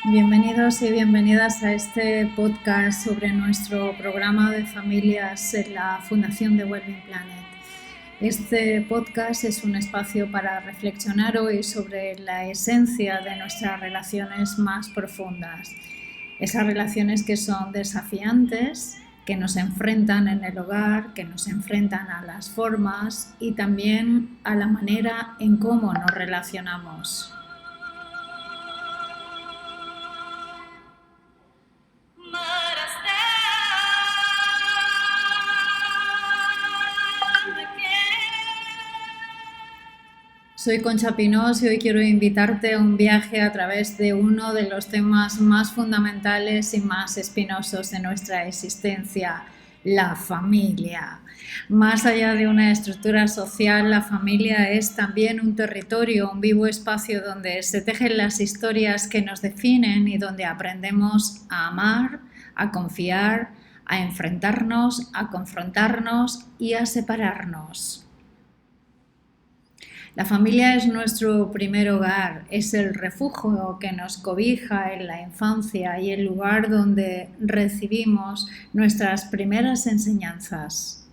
Bienvenidos y bienvenidas a este podcast sobre nuestro programa de familias en la Fundación de Wellbeing Planet. Este podcast es un espacio para reflexionar hoy sobre la esencia de nuestras relaciones más profundas. Esas relaciones que son desafiantes, que nos enfrentan en el hogar, que nos enfrentan a las formas y también a la manera en cómo nos relacionamos. Soy Concha Pinós y hoy quiero invitarte a un viaje a través de uno de los temas más fundamentales y más espinosos de nuestra existencia, la familia. Más allá de una estructura social, la familia es también un territorio, un vivo espacio donde se tejen las historias que nos definen y donde aprendemos a amar, a confiar, a enfrentarnos, a confrontarnos y a separarnos. La familia es nuestro primer hogar, es el refugio que nos cobija en la infancia y el lugar donde recibimos nuestras primeras enseñanzas.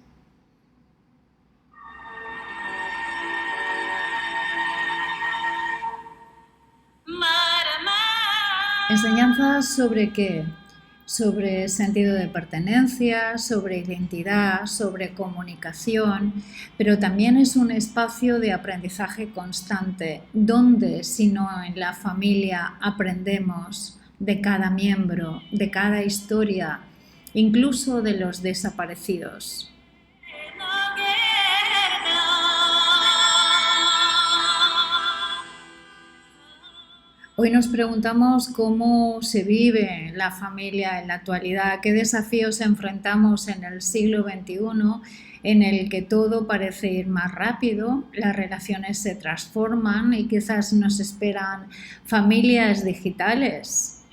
¿Enseñanzas sobre qué? Sobre sentido de pertenencia, sobre identidad, sobre comunicación, pero también es un espacio de aprendizaje constante, donde, si no en la familia, aprendemos de cada miembro, de cada historia, incluso de los desaparecidos. Hoy nos preguntamos cómo se vive la familia en la actualidad, qué desafíos enfrentamos en el siglo XXI, en el que todo parece ir más rápido, las relaciones se transforman y quizás nos esperan familias digitales.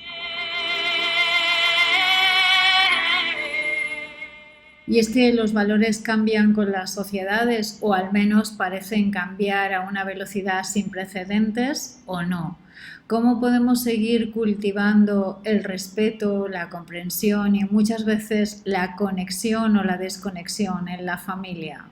Y es que los valores cambian con las sociedades, o al menos parecen cambiar a una velocidad sin precedentes, o no. ¿Cómo podemos seguir cultivando el respeto, la comprensión y muchas veces la conexión o la desconexión en la familia?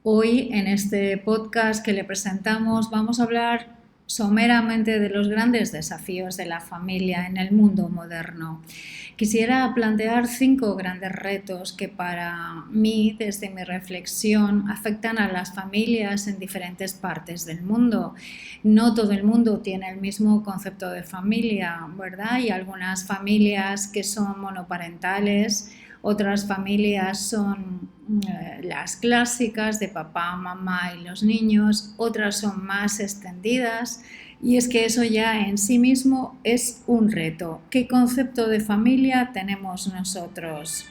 Hoy, en este podcast que le presentamos, vamos a hablar someramente de los grandes desafíos de la familia en el mundo moderno. Quisiera plantear 5 grandes retos que para mí, desde mi reflexión, afectan a las familias en diferentes partes del mundo. No todo el mundo tiene el mismo concepto de familia, ¿verdad? Hay algunas familias que son monoparentales, otras familias son las clásicas de papá, mamá y los niños, otras son más extendidas y es que eso ya en sí mismo es un reto. ¿Qué concepto de familia tenemos nosotros?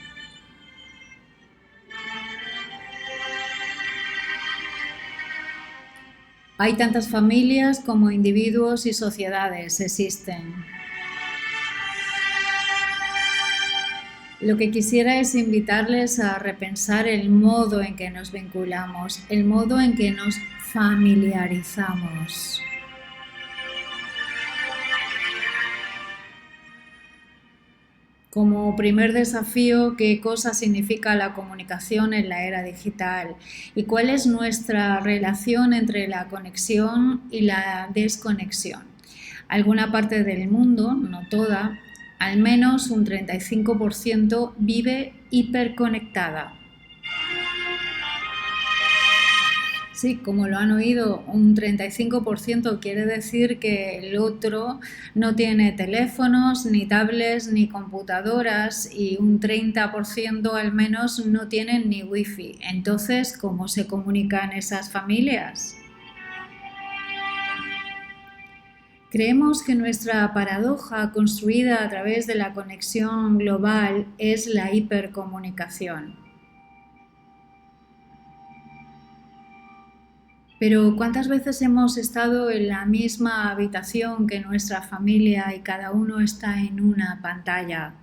Hay tantas familias como individuos y sociedades existen. Lo que quisiera es invitarles a repensar el modo en que nos vinculamos, el modo en que nos familiarizamos. Como primer desafío, ¿qué cosa significa la comunicación en la era digital? ¿Y cuál es nuestra relación entre la conexión y la desconexión? Alguna parte del mundo, no toda, al menos un 35% vive hiperconectada. Sí, como lo han oído, un 35% quiere decir que el otro no tiene teléfonos, ni tablets, ni computadoras y un 30% al menos no tienen ni wifi. Entonces, ¿cómo se comunican esas familias? Creemos que nuestra paradoja construida a través de la conexión global es la hipercomunicación. Pero ¿cuántas veces hemos estado en la misma habitación que nuestra familia y cada uno está en una pantalla?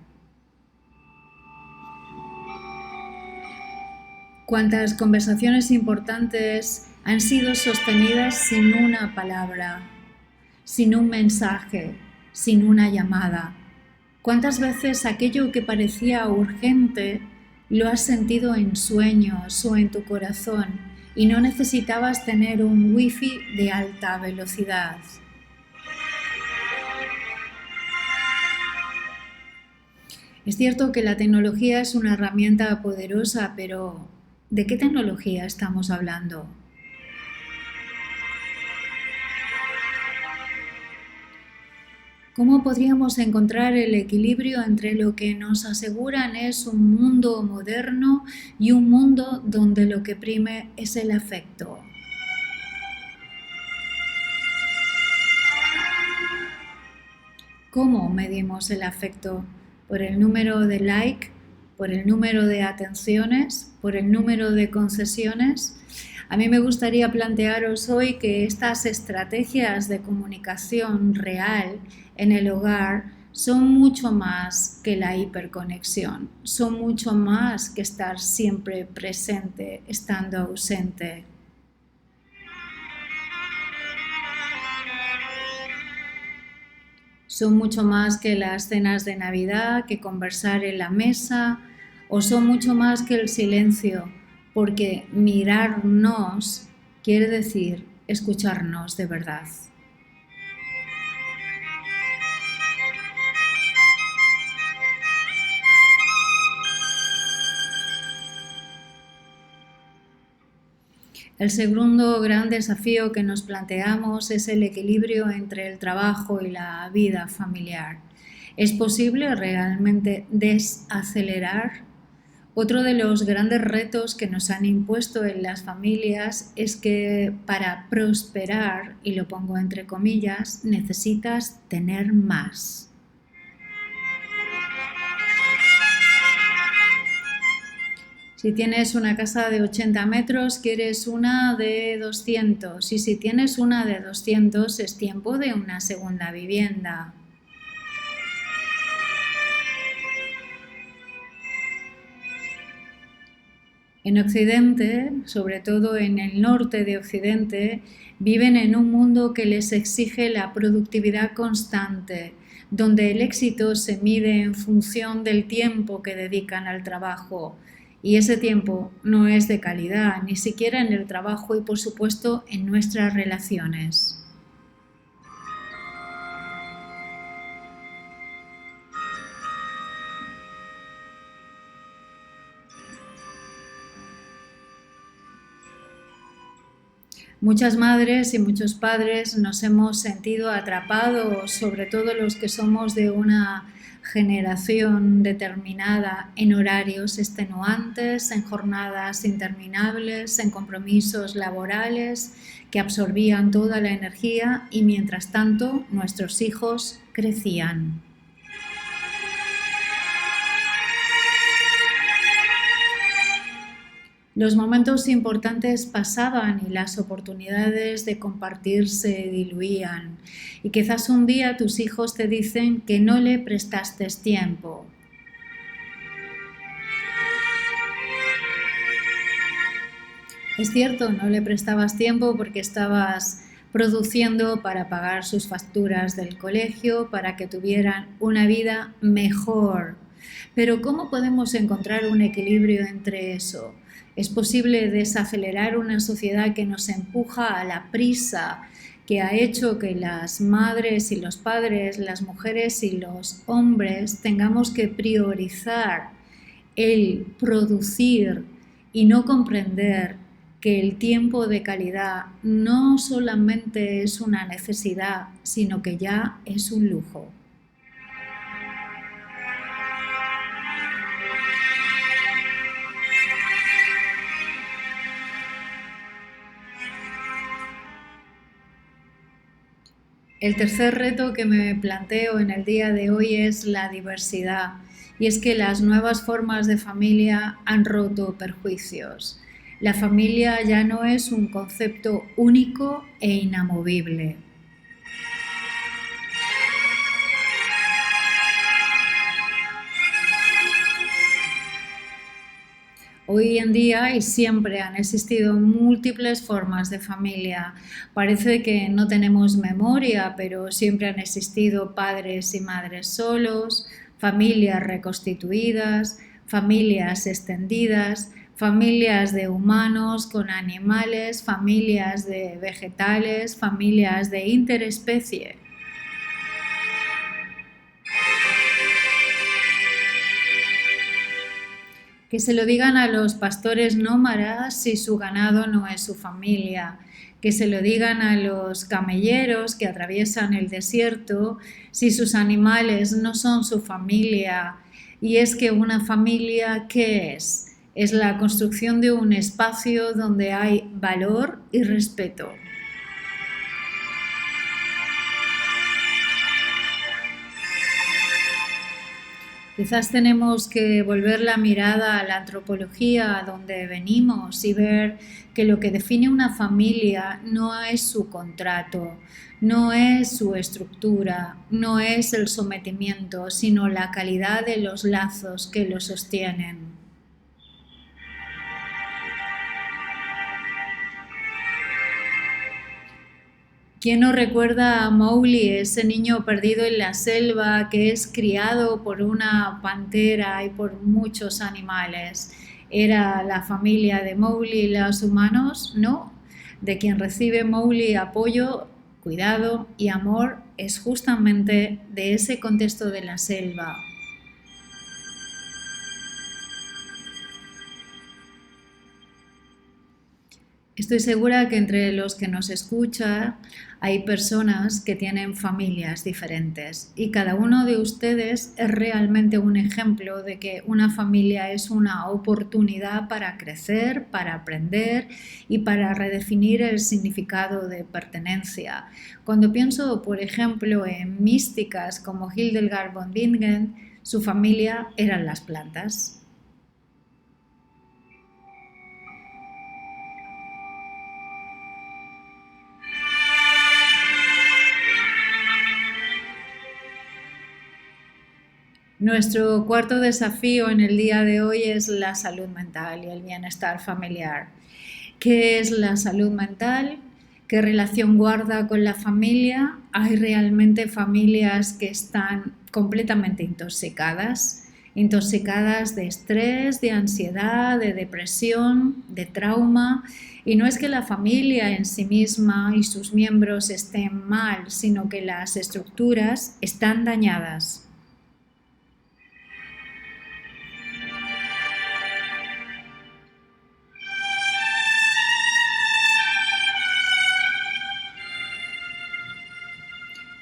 Cuántas conversaciones importantes han sido sostenidas sin una palabra, sin un mensaje, sin una llamada. Cuántas veces aquello que parecía urgente lo has sentido en sueños o en tu corazón y no necesitabas tener un wifi de alta velocidad. Es cierto que la tecnología es una herramienta poderosa, pero ¿de qué tecnología estamos hablando? ¿Cómo podríamos encontrar el equilibrio entre lo que nos aseguran es un mundo moderno y un mundo donde lo que prime es el afecto? ¿Cómo medimos el afecto? ¿Por el número de like? ¿Por el número de atenciones? ¿Por el número de concesiones? A mí me gustaría plantearos hoy que estas estrategias de comunicación real en el hogar son mucho más que la hiperconexión, son mucho más que estar siempre presente, estando ausente. Son mucho más que las cenas de Navidad, que conversar en la mesa, o son mucho más que el silencio, porque mirarnos quiere decir escucharnos de verdad. El segundo gran desafío que nos planteamos es el equilibrio entre el trabajo y la vida familiar. ¿Es posible realmente desacelerar? Otro de los grandes retos que nos han impuesto en las familias es que para prosperar, y lo pongo entre comillas, necesitas tener más. Si tienes una casa de 80 metros, quieres una de 200. Y si tienes una de 200, es tiempo de una segunda vivienda. En Occidente, sobre todo en el norte de Occidente, viven en un mundo que les exige la productividad constante, donde el éxito se mide en función del tiempo que dedican al trabajo. Y ese tiempo no es de calidad, ni siquiera en el trabajo y por supuesto en nuestras relaciones. Muchas madres y muchos padres nos hemos sentido atrapados, sobre todo los que somos de una generación determinada, en horarios extenuantes, en jornadas interminables, en compromisos laborales que absorbían toda la energía y mientras tanto nuestros hijos crecían. Los momentos importantes pasaban y las oportunidades de compartir se diluían. Y quizás un día tus hijos te dicen que no le prestaste tiempo. Es cierto, no le prestabas tiempo porque estabas produciendo para pagar sus facturas del colegio, para que tuvieran una vida mejor. Pero ¿cómo podemos encontrar un equilibrio entre eso? ¿Es posible desacelerar una sociedad que nos empuja a la prisa, que ha hecho que las madres y los padres, las mujeres y los hombres tengamos que priorizar el producir y no comprender que el tiempo de calidad no solamente es una necesidad, sino que ya es un lujo? El tercer reto que me planteo en el día de hoy es la diversidad, y es que las nuevas formas de familia han roto perjuicios. La familia ya no es un concepto único e inamovible. Hoy en día y siempre han existido múltiples formas de familia. Parece que no tenemos memoria, pero siempre han existido padres y madres solos, familias reconstituidas, familias extendidas, familias de humanos con animales, familias de vegetales, familias de interespecie. Que se lo digan a los pastores nómadas si su ganado no es su familia. Que se lo digan a los camelleros que atraviesan el desierto si sus animales no son su familia. Y es que una familia, ¿qué es? Es la construcción de un espacio donde hay valor y respeto. Quizás tenemos que volver la mirada a la antropología, a donde venimos, y ver que lo que define una familia no es su contrato, no es su estructura, no es el sometimiento, sino la calidad de los lazos que lo sostienen. ¿Quién no recuerda a Mowgli, ese niño perdido en la selva que es criado por una pantera y por muchos animales? ¿Era la familia de Mowgli los humanos? No. De quien recibe Mowgli apoyo, cuidado y amor es justamente de ese contexto de la selva. Estoy segura que entre los que nos escuchan hay personas que tienen familias diferentes y cada uno de ustedes es realmente un ejemplo de que una familia es una oportunidad para crecer, para aprender y para redefinir el significado de pertenencia. Cuando pienso, por ejemplo, en místicas como Hildegard von Bingen, su familia eran las plantas. Nuestro cuarto desafío en el día de hoy es la salud mental y el bienestar familiar. ¿Qué es la salud mental? ¿Qué relación guarda con la familia? ¿Hay realmente familias que están completamente intoxicadas? Intoxicadas de estrés, de ansiedad, de depresión, de trauma. Y no es que la familia en sí misma y sus miembros estén mal, sino que las estructuras están dañadas.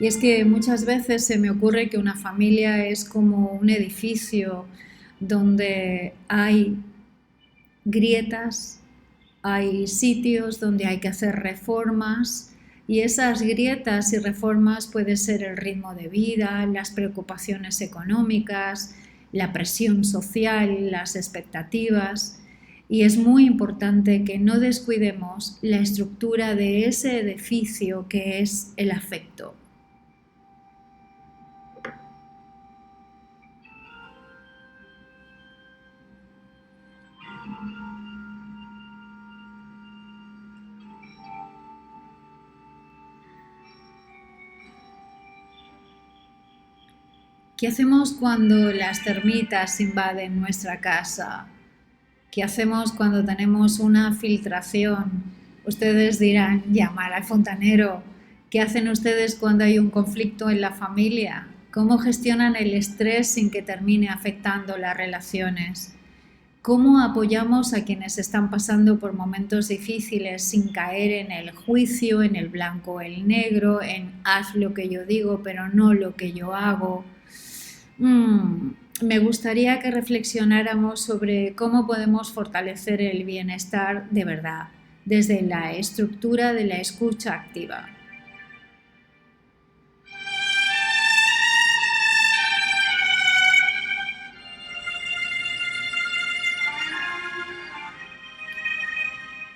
Y es que muchas veces se me ocurre que una familia es como un edificio donde hay grietas, hay sitios donde hay que hacer reformas y esas grietas y reformas puede ser el ritmo de vida, las preocupaciones económicas, la presión social, las expectativas. Y es muy importante que no descuidemos la estructura de ese edificio que es el afecto. ¿Qué hacemos cuando las termitas invaden nuestra casa? ¿Qué hacemos cuando tenemos una filtración? Ustedes dirán, llamar al fontanero. ¿Qué hacen ustedes cuando hay un conflicto en la familia? ¿Cómo gestionan el estrés sin que termine afectando las relaciones? ¿Cómo apoyamos a quienes están pasando por momentos difíciles sin caer en el juicio, en el blanco o el negro, en haz lo que yo digo pero no lo que yo hago? Me gustaría que reflexionáramos sobre cómo podemos fortalecer el bienestar de verdad desde la estructura de la escucha activa.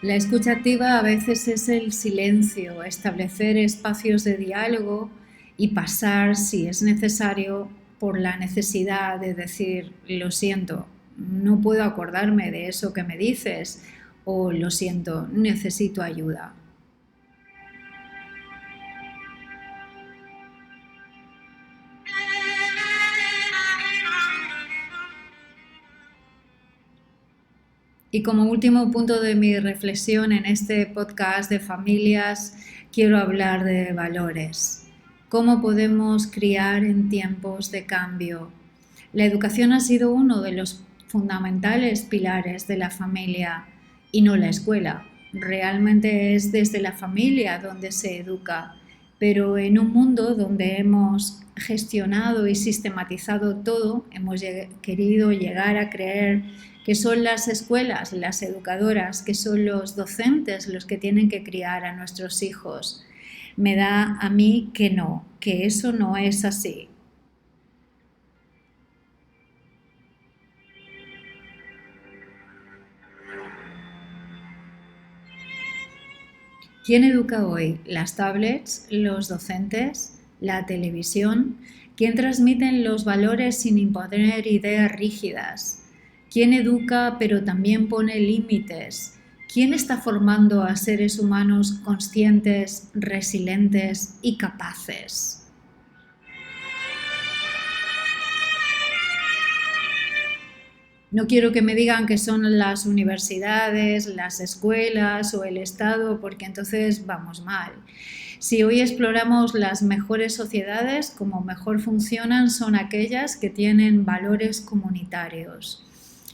La escucha activa a veces es el silencio, establecer espacios de diálogo y pasar, si es necesario, por la necesidad de decir lo siento, no puedo acordarme de eso que me dices, o lo siento, necesito ayuda. Y como último punto de mi reflexión en este podcast de familias, quiero hablar de valores. ¿Cómo podemos criar en tiempos de cambio? La educación ha sido uno de los fundamentales pilares de la familia y no la escuela. Realmente es desde la familia donde se educa, pero en un mundo donde hemos gestionado y sistematizado todo, hemos querido llegar a creer que son las escuelas, las educadoras, que son los docentes los que tienen que criar a nuestros hijos. Me da a mí que no, que eso no es así. ¿Quién educa hoy? ¿Las tablets, los docentes, la televisión? ¿Quién transmiten los valores sin imponer ideas rígidas? ¿Quién educa pero también pone límites? ¿Quién está formando a seres humanos conscientes, resilientes y capaces? No quiero que me digan que son las universidades, las escuelas o el Estado, porque entonces vamos mal. Si hoy exploramos las mejores sociedades, como mejor funcionan son aquellas que tienen valores comunitarios.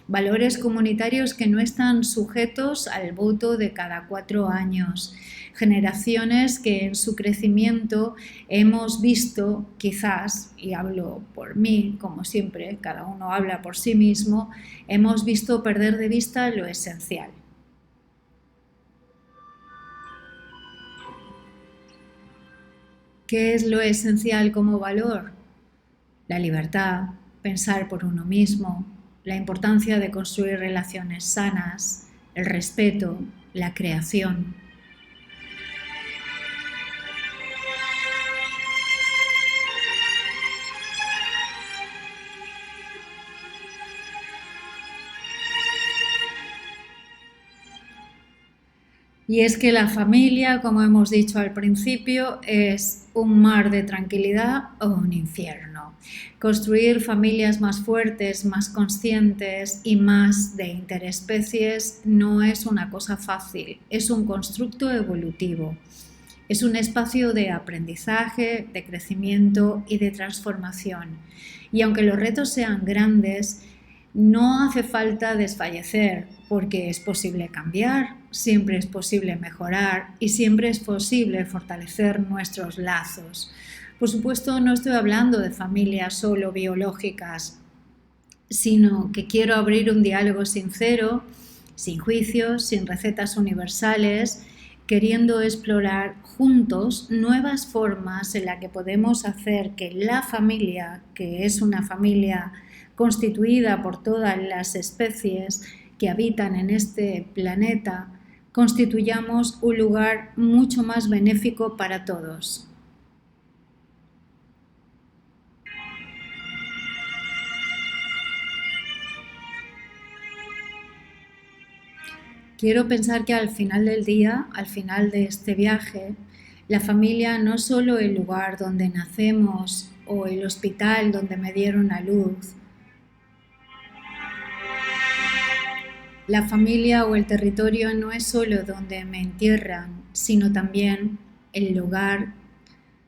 Valores comunitarios que no están sujetos al voto de cada 4 años. Generaciones que en su crecimiento hemos visto, quizás, y hablo por mí, como siempre, cada uno habla por sí mismo, hemos visto perder de vista lo esencial. ¿Qué es lo esencial como valor? La libertad, pensar por uno mismo, la importancia de construir relaciones sanas, el respeto, la creación. Y es que la familia, como hemos dicho al principio, es un mar de tranquilidad o un infierno. Construir familias más fuertes, más conscientes y más de interespecies no es una cosa fácil, es un constructo evolutivo. Es un espacio de aprendizaje, de crecimiento y de transformación. Y aunque los retos sean grandes, no hace falta desfallecer, porque es posible cambiar, siempre es posible mejorar y siempre es posible fortalecer nuestros lazos. Por supuesto, no estoy hablando de familias solo biológicas, sino que quiero abrir un diálogo sincero, sin juicios, sin recetas universales, queriendo explorar juntos nuevas formas en las que podemos hacer que la familia, que es una familia constituida por todas las especies que habitan en este planeta, constituyamos un lugar mucho más benéfico para todos. Quiero pensar que al final del día, al final de este viaje, la familia no es solo el lugar donde nacemos o el hospital donde me dieron a luz. La familia o el territorio no es solo donde me entierran, sino también el lugar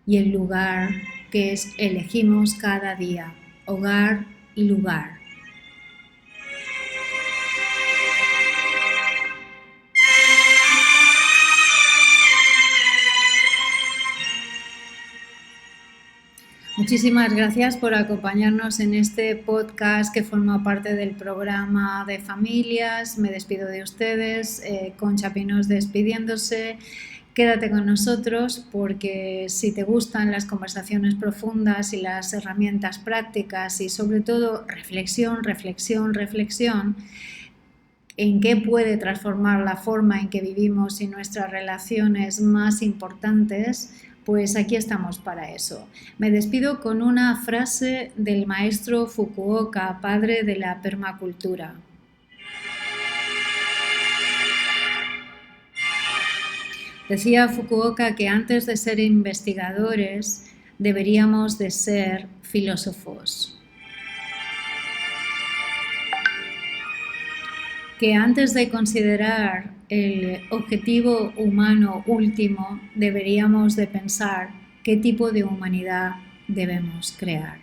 y el lugar que elegimos cada día, hogar y lugar. Muchísimas gracias por acompañarnos en este podcast que forma parte del programa de familias. Me despido de ustedes, Concha Pinos despidiéndose. Quédate con nosotros porque si te gustan las conversaciones profundas y las herramientas prácticas y sobre todo reflexión, reflexión, reflexión, en qué puede transformar la forma en que vivimos y nuestras relaciones más importantes, Pues aquí estamos para eso. Me despido con una frase del maestro Fukuoka, padre de la permacultura. Decía Fukuoka que antes de ser investigadores deberíamos de ser filósofos. Que antes de considerar el objetivo humano último deberíamos de pensar qué tipo de humanidad debemos crear.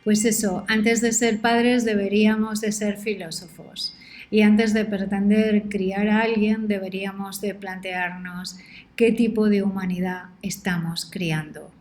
Pues eso, antes de ser padres deberíamos de ser filósofos y antes de pretender criar a alguien deberíamos de plantearnos qué tipo de humanidad estamos criando.